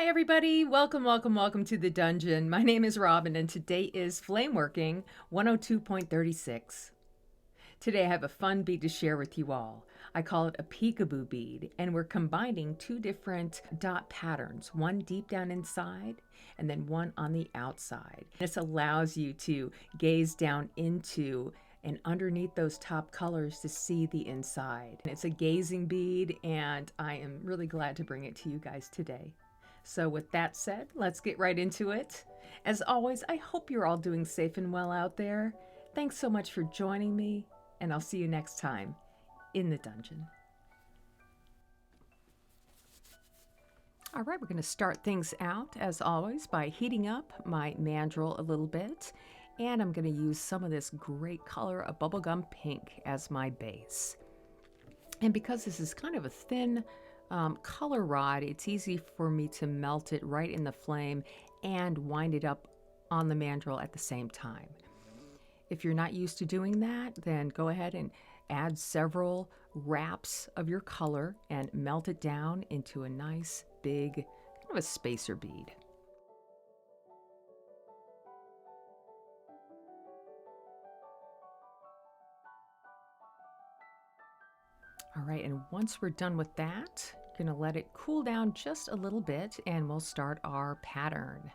Hi everybody, welcome to the dungeon. My name is Robin and today is Flameworking 102.36. Today I have a fun bead to share with you all. I call it a Peekaboo bead, and we're combining two different dot patterns, one deep down inside and then one on the outside. This allows you to gaze down into and underneath those top colors to see the inside. It's a gazing bead and I am really glad to bring it to you guys today. So with that said, let's get right into it. As always, I hope you're all doing safe and well out there. Thanks so much for joining me, and I'll see you next time in the dungeon. All right, we're going to start things out, as always, by heating up my mandrel a little bit. And I'm going to use some of this great color, a bubblegum pink, as my base. And because this is kind of a thin color rod, it's easy for me to melt it right in the flame and wind it up on the mandrel at the same time. If you're not used to doing that, then go ahead and add several wraps of your color and melt it down into a nice big kind of a spacer bead. All right, and once we're done with that, you're going to let it cool down just a little bit and we'll start our pattern.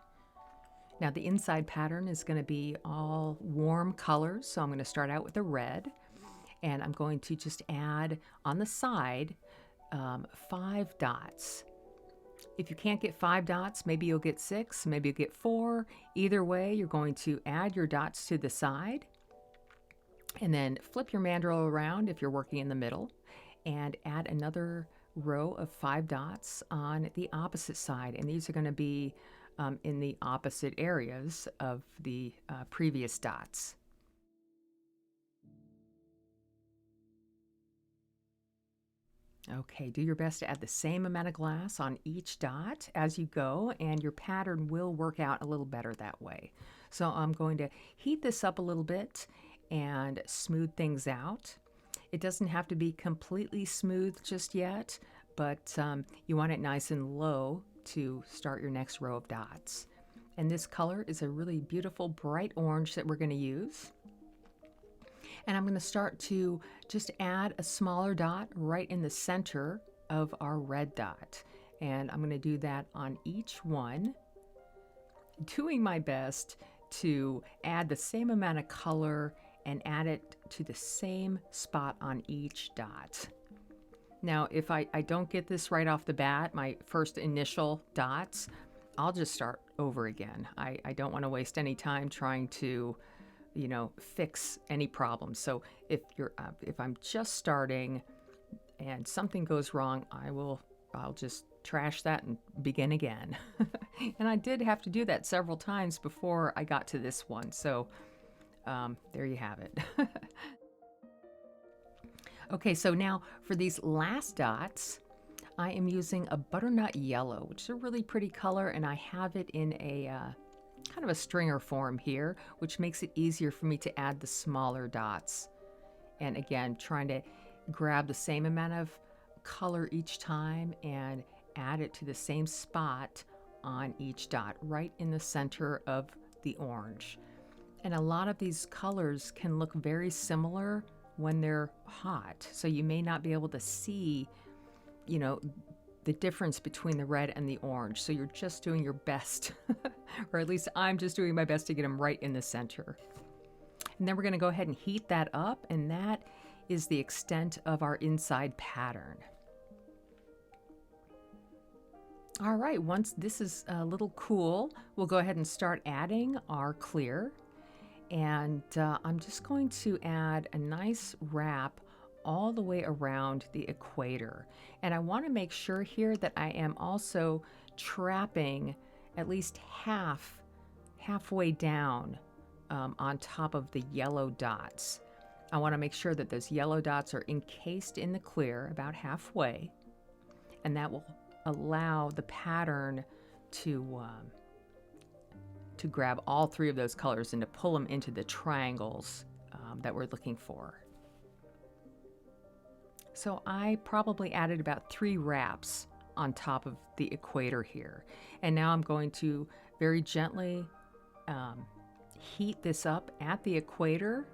Now the inside pattern is going to be all warm colors, so I'm going to start out with a red, and I'm going to just add on the side 5 dots. If you can't get 5 dots, maybe you'll get 6, maybe you'll get 4. Either way, you're going to add your dots to the side and then flip your mandrel around if you're working in the middle and add another row of 5 dots on the opposite side. And these are going to be in the opposite areas of the previous dots. Okay, do your best to add the same amount of glass on each dot as you go, and your pattern will work out a little better that way. So I'm going to heat this up a little bit and smooth things out. It doesn't have to be completely smooth just yet, but you want it nice and low to start your next row of dots. And this color is a really beautiful bright orange that we're going to use. And I'm going to start to just add a smaller dot right in the center of our red dot. And I'm going to do that on each one, doing my best to add the same amount of color and add it to the same spot on each dot. Now, if I don't get this right off the bat, my first initial dots, I'll just start over again. I don't want to waste any time trying to, fix any problems. So if I'm just starting and something goes wrong, I'll just trash that and begin again. And I did have to do that several times before I got to this one. So there you have it. Okay, so now for these last dots, I am using a butternut yellow, which is a really pretty color, and I have it in a kind of a stringer form here, which makes it easier for me to add the smaller dots. And again, trying to grab the same amount of color each time and add it to the same spot on each dot, right in the center of the orange. And a lot of these colors can look very similar when they're hot, so you may not be able to see, the difference between the red and the orange. So you're just doing your best, or at least I'm just doing my best to get them right in the center. And then we're going to go ahead and heat that up, and that is the extent of our inside pattern. All right, once this is a little cool, we'll go ahead and start adding our clear. And I'm just going to add a nice wrap all the way around the equator. And I want to make sure here that I am also trapping at least halfway down on top of the yellow dots. I want to make sure that those yellow dots are encased in the clear about halfway, and that will allow the pattern to grab all 3 of those colors and to pull them into the triangles that we're looking for. So I probably added about 3 wraps on top of the equator here. And now I'm going to very gently heat this up at the equator,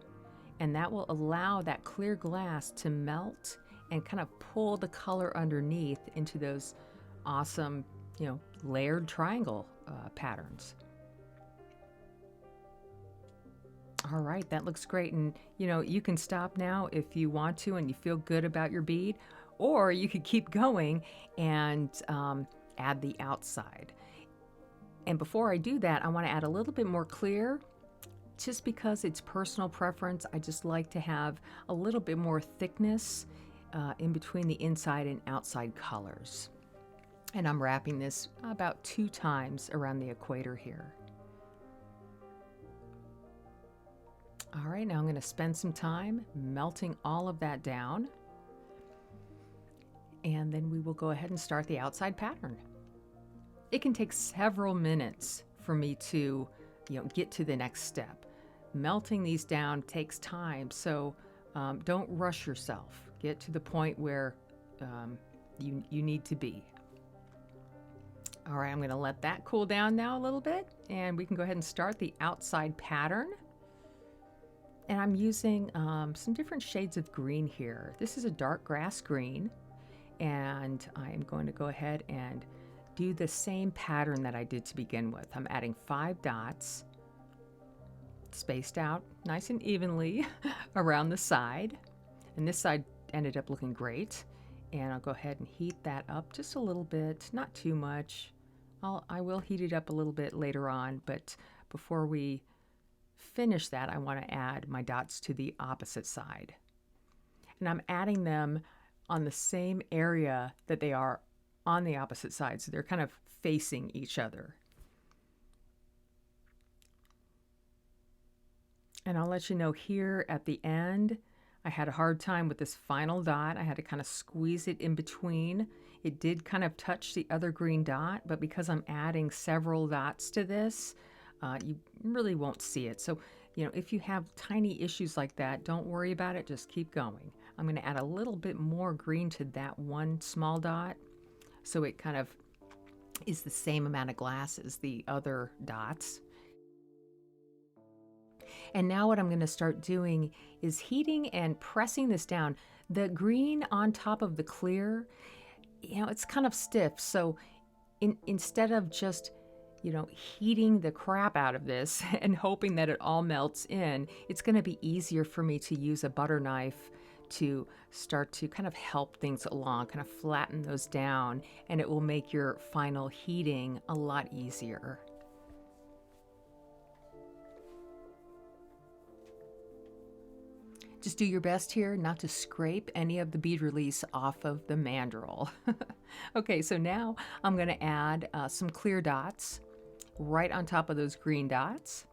and that will allow that clear glass to melt and kind of pull the color underneath into those awesome, layered triangle patterns. All right, that looks great. And you can stop now if you want to and you feel good about your bead, or you could keep going and add the outside. And before I do that, I want to add a little bit more clear, just because it's personal preference. I just like to have a little bit more thickness in between the inside and outside colors. And I'm wrapping this about 2 times around the equator here. All right, now I'm going to spend some time melting all of that down. And then we will go ahead and start the outside pattern. It can take several minutes for me to, get to the next step. Melting these down takes time, so don't rush yourself. Get to the point where you need to be. All right, I'm going to let that cool down now a little bit, and we can go ahead and start the outside pattern. And I'm using some different shades of green here. This is a dark grass green, and I'm going to go ahead and do the same pattern that I did to begin with. I'm adding 5 dots, spaced out nice and evenly around the side. And this side ended up looking great. And I'll go ahead and heat that up just a little bit, not too much. I will heat it up a little bit later on, but before we finish that, I want to add my dots to the opposite side. And I'm adding them on the same area that they are on the opposite side, so they're kind of facing each other. And I'll let you know here at the end, I had a hard time with this final dot. I had to kind of squeeze it in between. It did kind of touch the other green dot, but because I'm adding several dots to this, you really won't see it. So, if you have tiny issues like that, don't worry about it. Just keep going. I'm going to add a little bit more green to that one small dot, so it kind of is the same amount of glass as the other dots. And now what I'm going to start doing is heating and pressing this down. The green on top of the clear, it's kind of stiff. So instead of just, heating the crap out of this and hoping that it all melts in, it's going to be easier for me to use a butter knife to start to kind of help things along, kind of flatten those down, and it will make your final heating a lot easier. Just do your best here not to scrape any of the bead release off of the mandrel. Okay, so now I'm going to add some clear dots right on top of those green dots.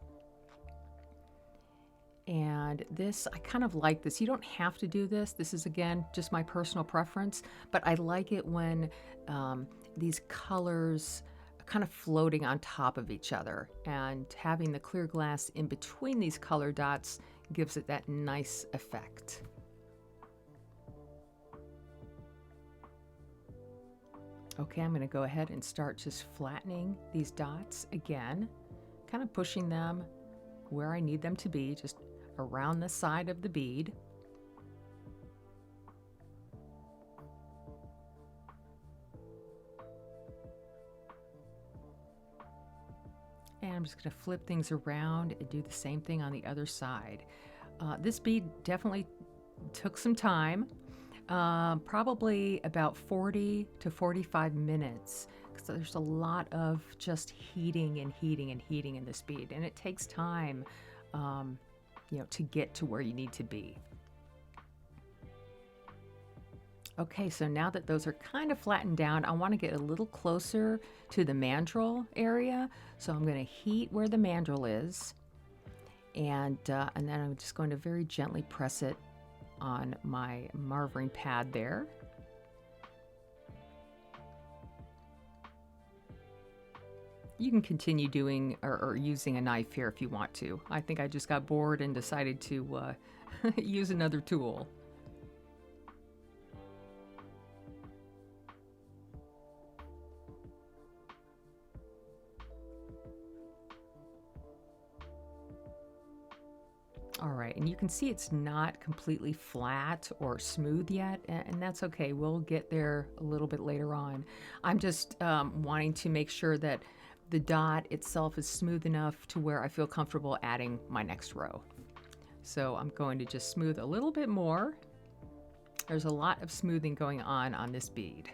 And this, I kind of like this. You don't have to do this. This is, again, just my personal preference, but I like it when these colors are kind of floating on top of each other, and having the clear glass in between these color dots gives it that nice effect. Okay, I'm going to go ahead and start just flattening these dots again, kind of pushing them where I need them to be, just around the side of the bead. And I'm just going to flip things around and do the same thing on the other side. This bead definitely took some time, probably about 40 to 45 minutes, because there's a lot of just heating and heating and heating in this bead, and it takes time to get to where you need to be. Okay, so now that those are kind of flattened down, I want to get a little closer to the mandrel area. So I'm going to heat where the mandrel is, and then I'm just going to very gently press it on my marvering pad there. You can continue doing or using a knife here if you want to. I think I just got bored and decided to use another tool. And you can see it's not completely flat or smooth yet, and that's okay. We'll get there a little bit later on. I'm just wanting to make sure that the dot itself is smooth enough to where I feel comfortable adding my next row. So I'm going to just smooth a little bit more. There's a lot of smoothing going on this bead.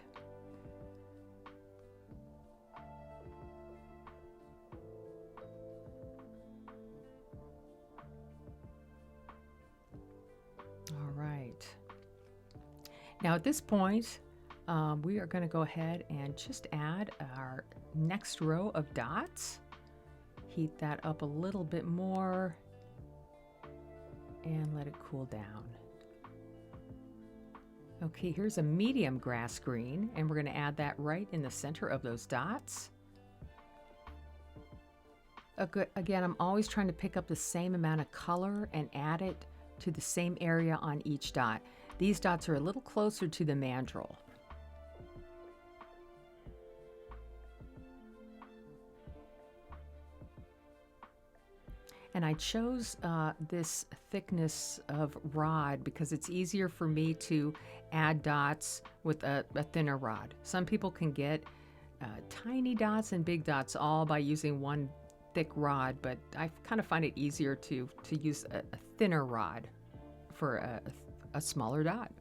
All right. Now at this point, we are going to go ahead and just add our next row of dots. Heat that up a little bit more and let it cool down. Okay, here's a medium grass green, and we're going to add that right in the center of those dots. Again, I'm always trying to pick up the same amount of color and add it to the same area on each dot. These dots are a little closer to the mandrel. And I chose this thickness of rod because it's easier for me to add dots with a thinner rod. Some people can get tiny dots and big dots all by using one thick rod, but I kind of find it easier to use a thinner rod for a smaller dot.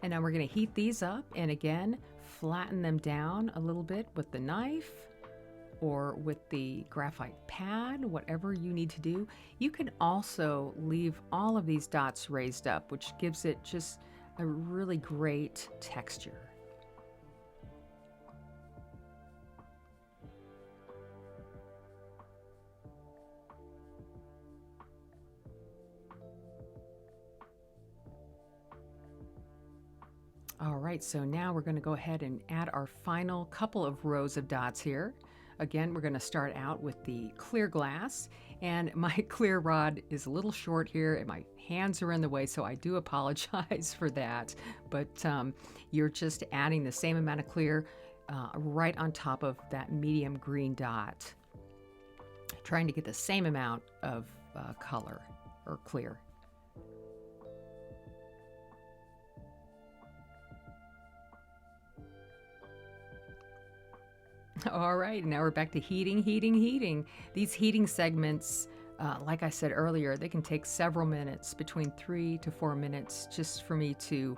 And now we're going to heat these up and again flatten them down a little bit with the knife or with the graphite pad, whatever you need to do. You can also leave all of these dots raised up, which gives it just a really great texture. All right, so now we're going to go ahead and add our final couple of rows of dots here. Again, we're going to start out with the clear glass, and my clear rod is a little short here and my hands are in the way, so I do apologize for that. But you're just adding the same amount of clear right on top of that medium green dot, trying to get the same amount of color or clear. All right, now we're back to heating. These heating segments, like I said earlier, they can take several minutes, between 3 to 4 minutes, just for me to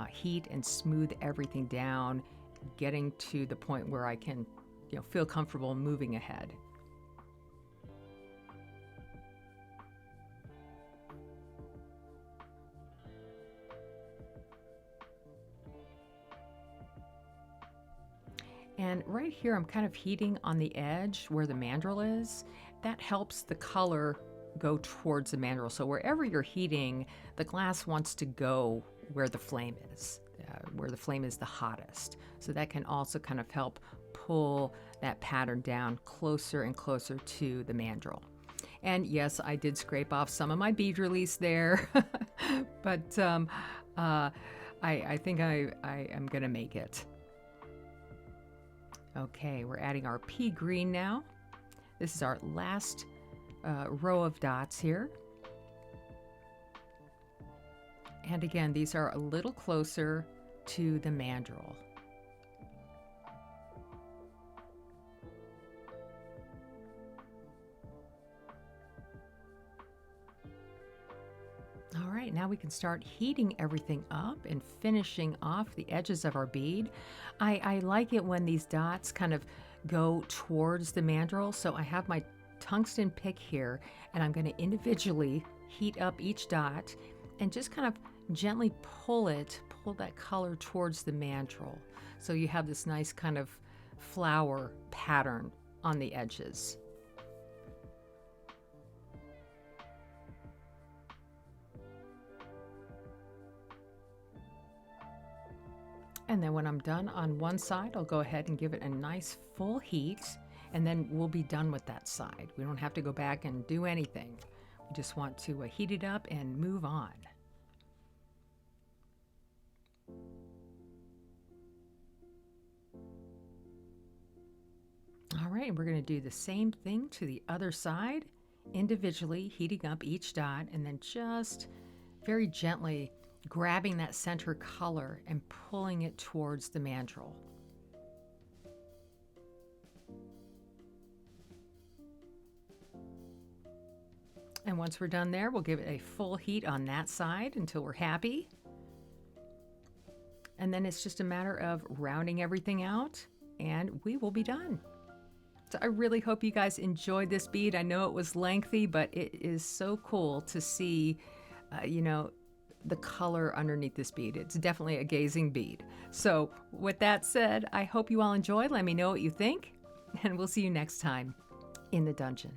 heat and smooth everything down, getting to the point where I can, feel comfortable moving ahead. And right here, I'm kind of heating on the edge where the mandrel is. That helps the color go towards the mandrel. So wherever you're heating, the glass wants to go where the flame is, where the flame is the hottest. So that can also kind of help pull that pattern down closer and closer to the mandrel. And yes, I did scrape off some of my bead release there, but I think I am going to make it. Okay, we're adding our pea green now. This is our last row of dots here. And again, these are a little closer to the mandrel. All right, now we can start heating everything up and finishing off the edges of our bead. I like it when these dots kind of go towards the mandrel, so I have my tungsten pick here, and I'm going to individually heat up each dot and just kind of gently pull that color towards the mandrel. So you have this nice kind of flower pattern on the edges. And then when I'm done on one side, I'll go ahead and give it a nice full heat, and then we'll be done with that side. We don't have to go back and do anything. We just want to heat it up and move on. All right, we're going to do the same thing to the other side. individually heating up each dot and then just very gently grabbing that center color and pulling it towards the mandrel. And once we're done there, we'll give it a full heat on that side until we're happy. And then it's just a matter of rounding everything out and we will be done. So I really hope you guys enjoyed this bead. I know it was lengthy, but it is so cool to see, the color underneath this bead. It's definitely a gazing bead. So with that said, I hope you all enjoyed. Let me know what you think, and we'll see you next time in the dungeon.